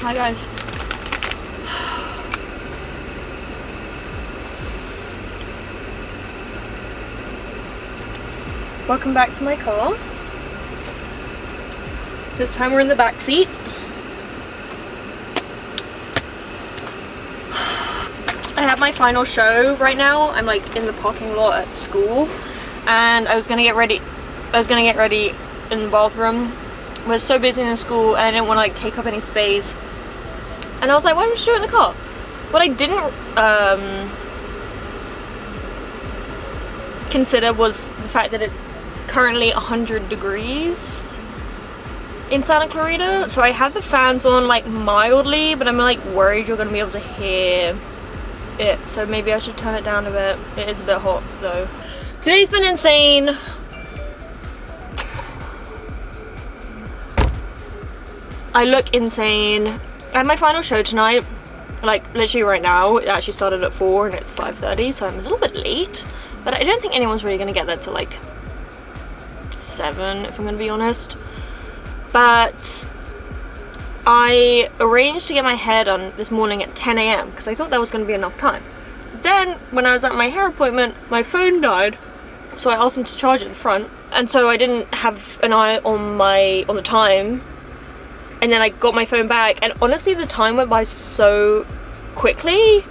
Hi guys. Welcome back to my car. This time we're in the back seat. I have my final show right now. I'm like in the parking lot at school, and I was gonna get ready in the bathroom. I was so busy in the school and I didn't want to like take up any space. And I was like, why don't we just do it in the car? What I didn't consider was the fact that it's currently 100 degrees in Santa Clarita. So I have the fans on like mildly, but I'm like worried you're gonna be able to hear it. So maybe I should turn it down a bit. It is a bit hot though. Today's been insane. I look insane. I have my final show tonight, like literally right now. It actually started at 4 and it's 5:30, so I'm a little bit late. But I don't think anyone's really gonna get there till like 7, if I'm gonna be honest. But I arranged to get my hair done this morning at 10 AM because I thought that was gonna be enough time. Then when I was at my hair appointment, my phone died, so I asked them to charge it at the front, and so I didn't have an eye on the time. And then I got my phone back, and honestly the time went by so quickly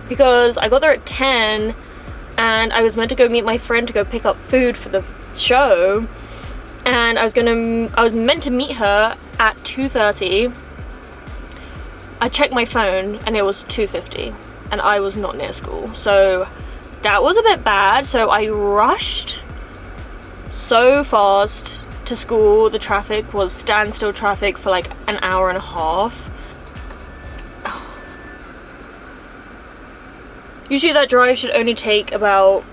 because I got there at 10 and I was meant to go meet my friend to go pick up food for the show, and I was meant to meet her at 2:30. I checked my phone and it was 2:50 and I was not near school, so that was a bit bad. So I rushed so fast to school. The traffic was standstill traffic for like an hour and a half. Usually that drive should only take about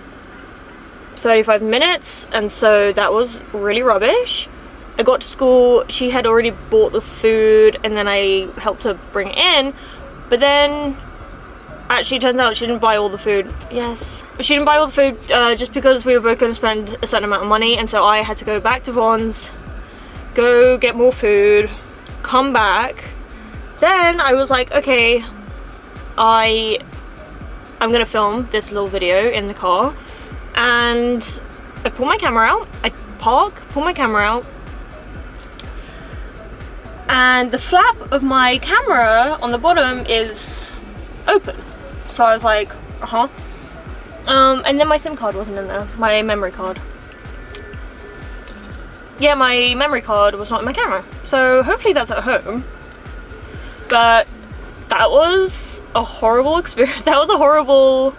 35 minutes, and so that was really rubbish. I got to school, she had already bought the food, and then I helped her bring it in, but then actually, it turns out she didn't buy all the food. Yes. But she didn't buy all the food just because we were both going to spend a certain amount of money, and so I had to go back to Vaughn's, go get more food, come back. Then I was like, okay, I'm going to film this little video in the car. And I pull my camera out, I park, pull my camera out, and the flap of my camera on the bottom is open. So I was like, and then my SIM card wasn't in there, my memory card. Yeah, my memory card was not in my camera. So hopefully that's at home. But that was a horrible experience. That was a horrible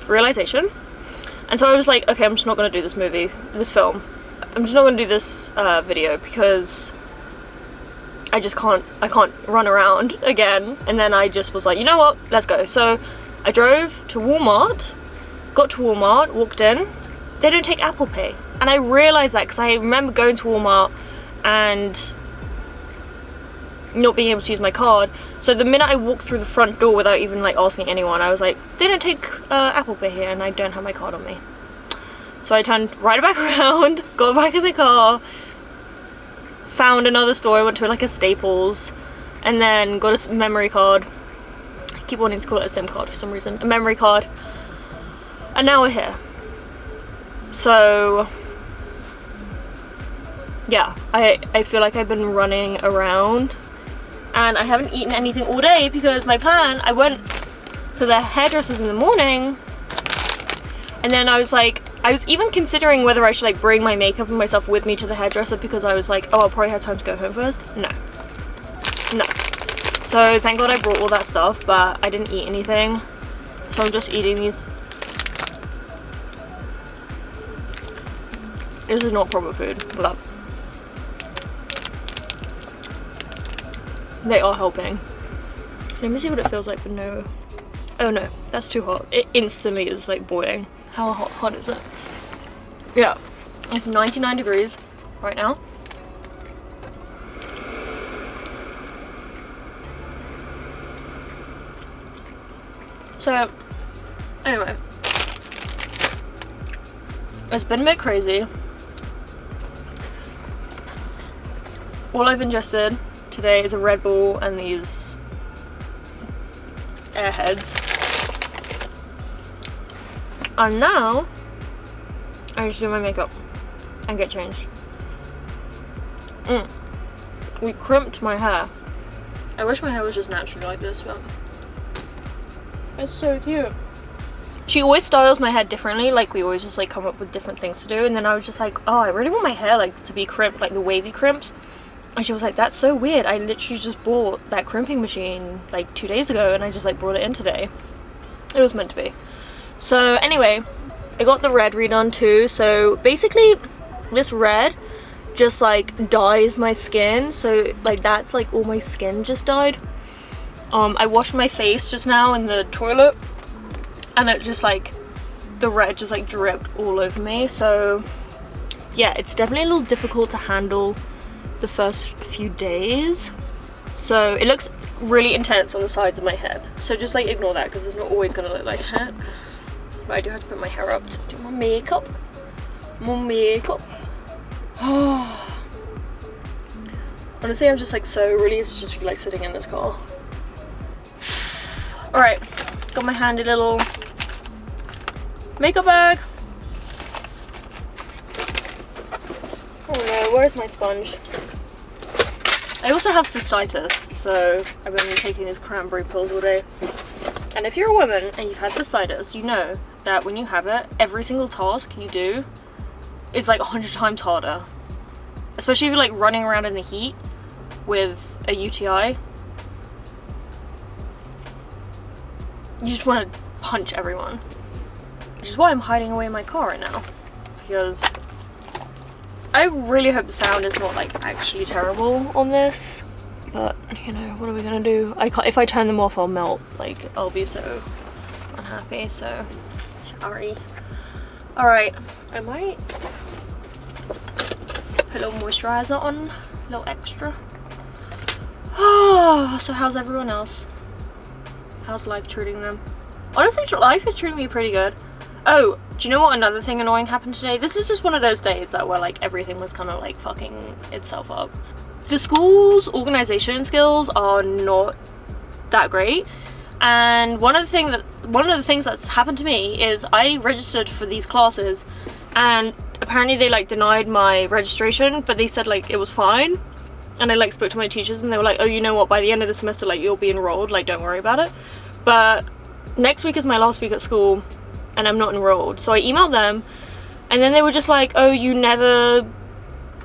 realization. And so I was like, okay, I'm just not gonna do this film. I'm just not gonna do this video because I can't run around again. And then I just was like, you know what, let's go. So I drove to Walmart, got to Walmart, walked in. They don't take Apple Pay. And I realized that because I remember going to Walmart and not being able to use my card. So the minute I walked through the front door without even like asking anyone, I was like, they don't take Apple Pay here and I don't have my card on me. So I turned right back around, got back in the car, found another store. I went to like a Staples and then got a memory card. I keep wanting to call it a SIM card for some reason. A memory card. And now we're here. So yeah, I feel like I've been running around and I haven't eaten anything all day because my plan, I went to the hairdressers in the morning and then I was like, I was even considering whether I should like bring my makeup and myself with me to the hairdresser because I was like, oh, I'll probably have time to go home first. No. So thank God I brought all that stuff, but I didn't eat anything. So I'm just eating these. This is not proper food, but they are helping. Let me see what it feels like with no. Oh no, that's too hot. It instantly is like boiling. How hot is it? Yeah, it's 99 degrees right now. So, anyway. It's been a bit crazy. All I've ingested today is a Red Bull and these Airheads. And now I just do my makeup and get changed. We crimped my hair. I wish my hair was just naturally like this, but it's so cute. She always styles my hair differently, like we always just like come up with different things to do, and then I was just like, oh, I really want my hair like to be crimped, like the wavy crimps. And she was like, that's so weird, I literally just bought that crimping machine like 2 days ago and I just like brought it in today. It was meant to be. So anyway, I got the red redone too. So basically this red just like dyes my skin, so like that's like all my skin just dyed. I washed my face just now in the toilet and it just like the red just like dripped all over me. So yeah, it's definitely a little difficult to handle the first few days. So it looks really intense on the sides of my head, so just like ignore that because it's not always gonna look like that. But I do have to put my hair up to do my makeup. Honestly, I'm just like so relieved to just be like sitting in this car. Alright, got my handy little makeup bag. Oh no, where's my sponge? I also have cystitis, so I've been taking these cranberry pills all day. And if you're a woman and you've had cystitis, you know that when you have it, every single task you do is like 100 times harder. Especially if you're like running around in the heat with a UTI. You just want to punch everyone. Which is why I'm hiding away in my car right now. Because I really hope the sound is not like actually terrible on this. But, you know, what are we gonna do? If I turn them off, I'll melt. Like, I'll be so unhappy, so sorry. Alright, I might put a little moisturizer on, a little extra. So how's everyone else? How's life treating them? Honestly, life is treating me pretty good. Oh, do you know what another thing annoying happened today? This is just one of those days that where like everything was kind of like fucking itself up. The school's organization skills are not that great, and one of the things that's happened to me is I registered for these classes and apparently they like denied my registration, but they said like it was fine. And I like spoke to my teachers and they were like, oh, you know what, by the end of the semester like you'll be enrolled, like don't worry about it. But next week is my last week at school and I'm not enrolled. So I emailed them and then they were just like, oh, you never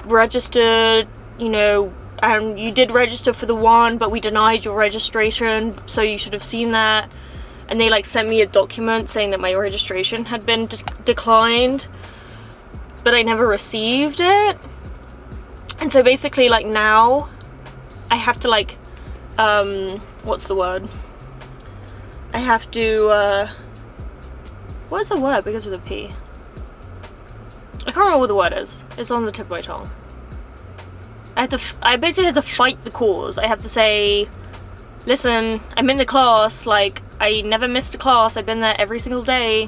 registered, you know, and you did register for the one but we denied your registration, so you should have seen that. And they like sent me a document saying that my registration had been declined, but I never received it. And so basically like now I have to like what's the word? I have to what is the word because of the P? I can't remember what the word is. It's on the tip of my tongue. I basically have to fight the cause. I have to say, listen, I'm in the class, like I never missed a class, I've been there every single day.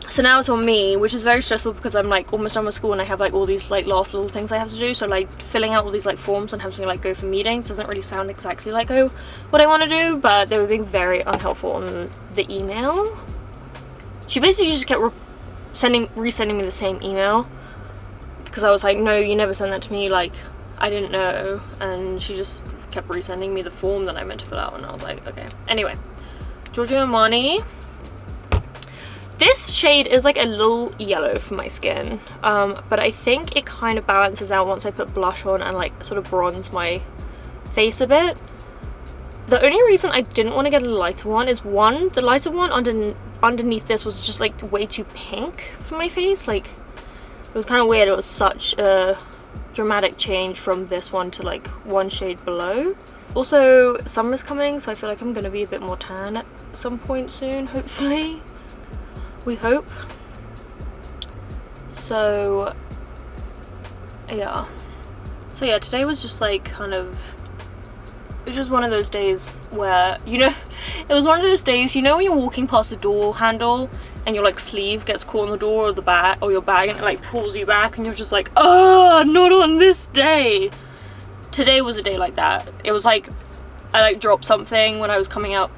So now it's on me, which is very stressful because I'm like almost done with school and I have like all these like last little things I have to do. So like filling out all these like forms and having to like go for meetings doesn't really sound exactly like what I want to do, but they were being very unhelpful on the email. She basically just kept resending me the same email because I was like, no, you never sent that to me, like I didn't know. And she just kept resending me the form that I meant to fill out and I was like, okay. Anyway, Giorgio Armani. This shade is like a little yellow for my skin, but I think it kind of balances out once I put blush on and like sort of bronze my face a bit. The only reason I didn't want to get a lighter one is one, the lighter one underneath this was just like way too pink for my face. Like it was kind of weird. It was such a dramatic change from this one to like one shade below. Also, summer's coming, so I feel like I'm going to be a bit more tan at some point soon, hopefully. We hope. So yeah, today was just like kind of, it was just one of those days where, you know, it was one of those days, you know, when you're walking past the door handle and your like sleeve gets caught on the door or the bag or your bag and it like pulls you back and you're just like, oh, not on this day. today was a day like that. It was like I like dropped something when I was coming out,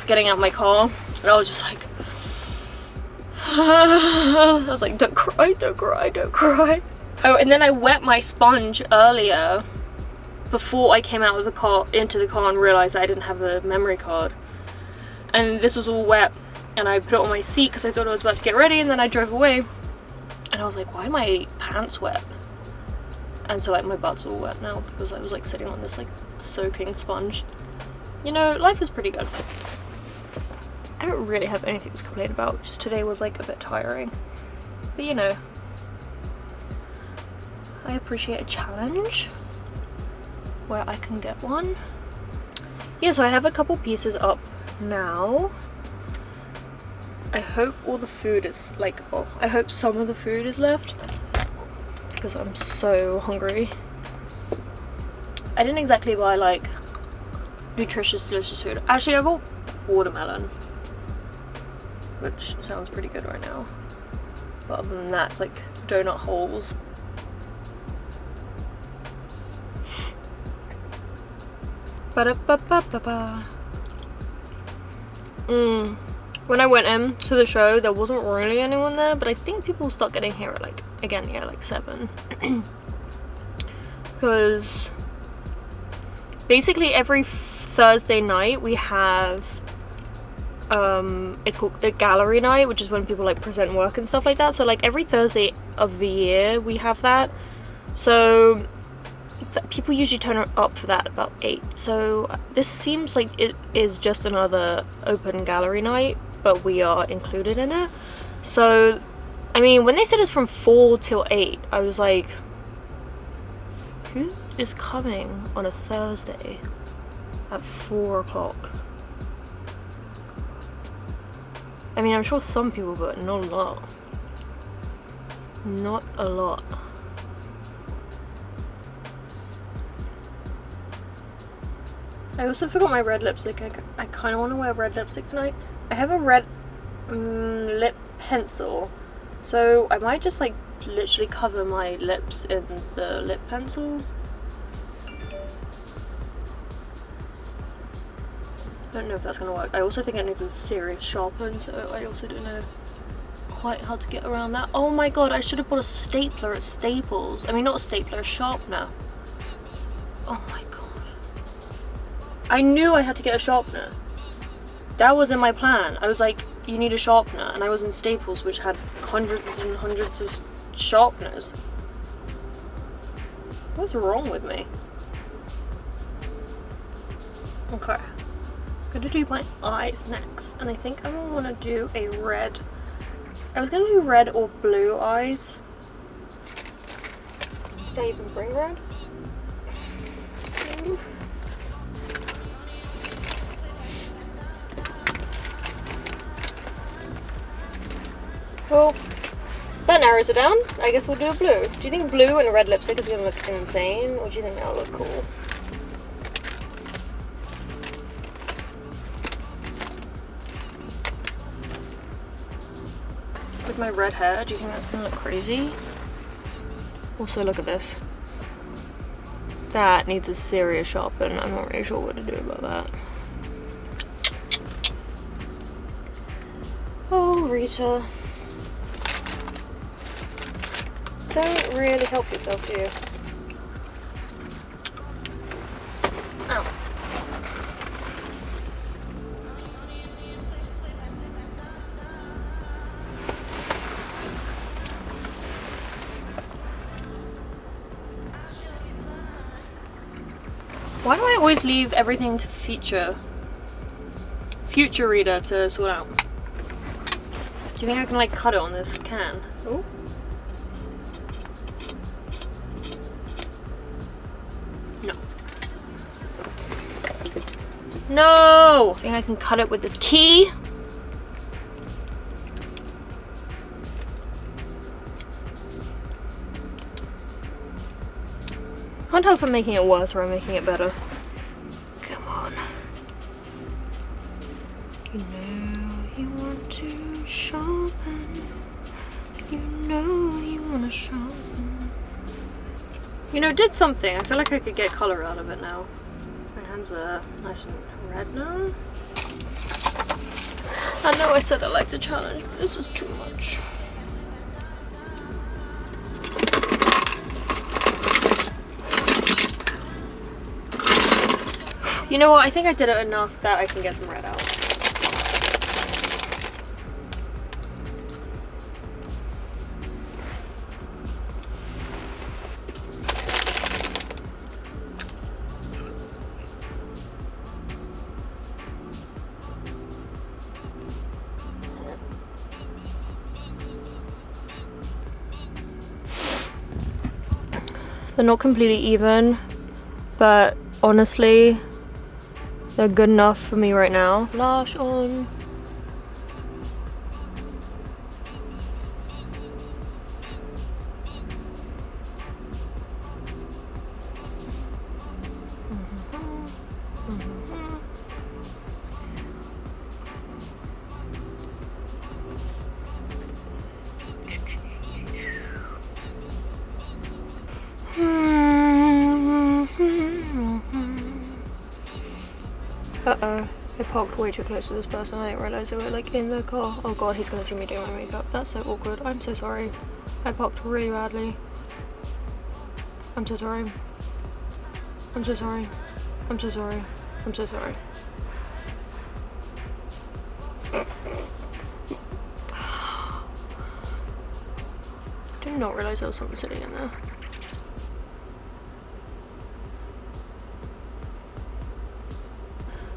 getting out my car, and I was just like I was like, don't cry, don't cry, don't cry. Oh, and then I wet my sponge earlier before I came out of the car, into the car, and realized I didn't have a memory card. And this was all wet, and I put it on my seat because I thought I was about to get ready, and then I drove away. And I was like, why are my pants wet? And so like my butt's all wet now because I was like sitting on this like soaking sponge. You know, life is pretty good. I don't really have anything to complain about, just today was like a bit tiring. But you know, I appreciate a challenge where I can get one. Yeah, so I have a couple pieces up now. I hope all the food is like, oh, I hope some of the food is left because I'm so hungry. I didn't exactly buy like nutritious, delicious food. Actually, I bought watermelon, which sounds pretty good right now. But other than that, it's like donut holes. Ba-da-ba-ba-ba-ba. When I went in to the show, there wasn't really anyone there, but I think people will start getting here at like, again, yeah, like 7. Because basically every Thursday night we have, it's called a gallery night, which is when people like present work and stuff like that. So like every Thursday of the year we have that. So people usually turn up for that about 8. So this seems like it is just another open gallery night, but we are included in it. So I mean, when they said it's from 4 till 8, I was like, who is coming on a Thursday at 4 o'clock? I mean, I'm sure some people, but not a lot. Not a lot. I also forgot my red lipstick. I kind of want to wear red lipstick tonight. I have a red lip pencil, so I might just like literally cover my lips in the lip pencil. I don't know if that's gonna work. I also think it needs a serious sharpen, so I also don't know quite how to get around that. Oh my god, I should have bought a stapler at Staples. I mean, not a stapler, a sharpener. Oh my god. I knew I had to get a sharpener. That was in my plan. I was like, you need a sharpener, and I was in Staples, which had hundreds and hundreds of sharpeners. What's wrong with me? Okay. I'm gonna do my eyes next, and I think I'm gonna want to do a red. I was gonna do red or blue eyes. Did I even bring red? Well, that narrows it down. I guess we'll do a blue. Do you think blue and a red lipstick is gonna look insane, or do you think that'll look cool? With my red hair, do you think that's gonna look crazy? Also, look at this. That needs a serious sharpen. I'm not really sure what to do about that. Oh, Rita. Don't really help yourself, do you? Ow. Why do I always leave everything to future Rita to sort out? Do you think I can like cut it on this can? Ooh. No. No! I think I can cut it with this key. Can't tell if I'm making it worse or I'm making it better. Come on. You know you want to sharpen. You know you want to sharpen. You know, it did something. I feel like I could get colour out of it now. My hands are nice and red now. I know I said I liked the challenge, but this is too much. You know what? I think I did it enough that I can get some red out. They're not completely even, but honestly, they're good enough for me right now. Blush on. Uh-oh, I parked way too close to this person. I didn't realise they were like in the car. Oh god, he's gonna see me doing my makeup. That's so awkward. I'm so sorry. I parked really badly. I'm so sorry. I'm so sorry. I'm so sorry. I'm so sorry. Did not realise there was something sitting in there.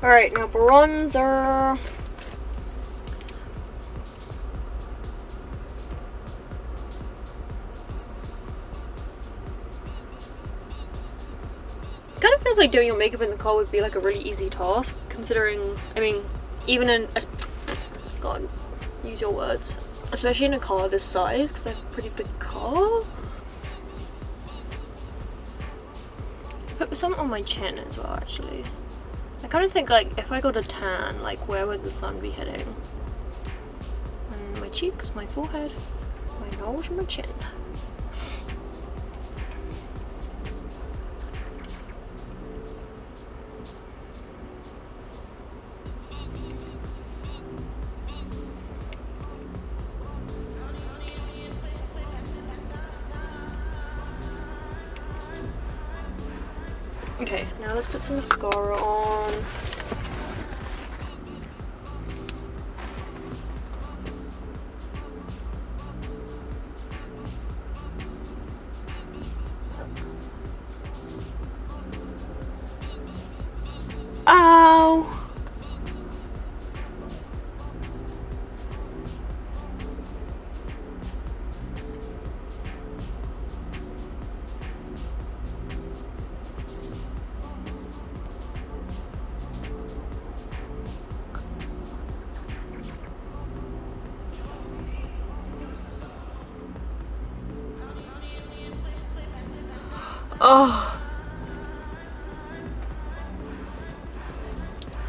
Alright, now bronzer. It kind of feels like doing your makeup in the car would be like a really easy task, considering, I mean, even in, God, use your words, especially in a car this size, because I have a pretty big car. Put some on my chin as well, actually. I kind of think, like, if I got a tan, like, where would the sun be hitting? And my cheeks, my forehead, my nose, and my chin. Okay, now let's put some mascara on. Ow! Oh.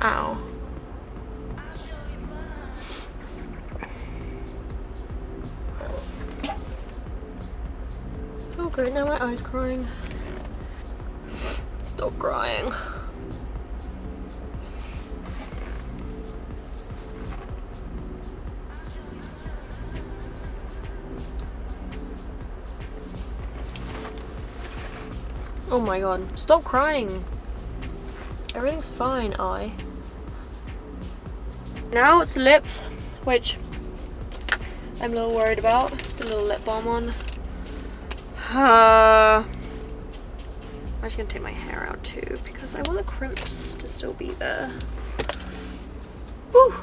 Ow. Oh great, now my eye's crying. Stop crying. Oh my god, stop crying. Everything's fine, eye. Now it's lips, which I'm a little worried about. Let's put a little lip balm on. I'm just gonna take my hair out too because I want the crimps to still be there. Woo!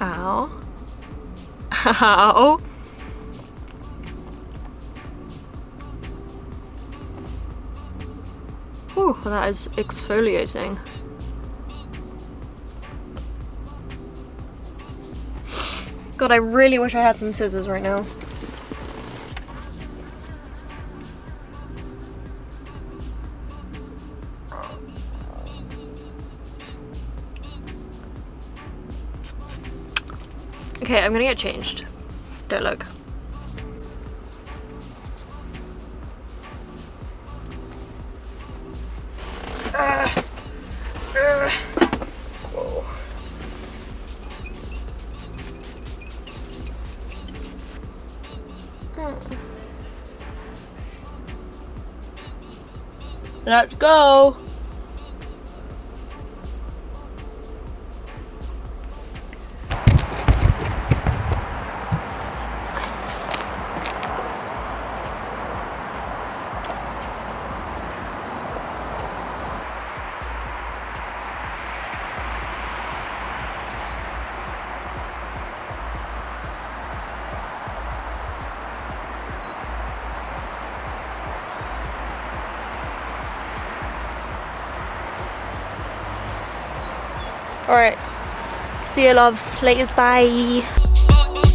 Ow. Ow. Whew, that is exfoliating. God, I really wish I had some scissors right now. Okay, I'm gonna get changed. Don't look. Whoa. Let's go. Alright. See you, loves. Laters, bye.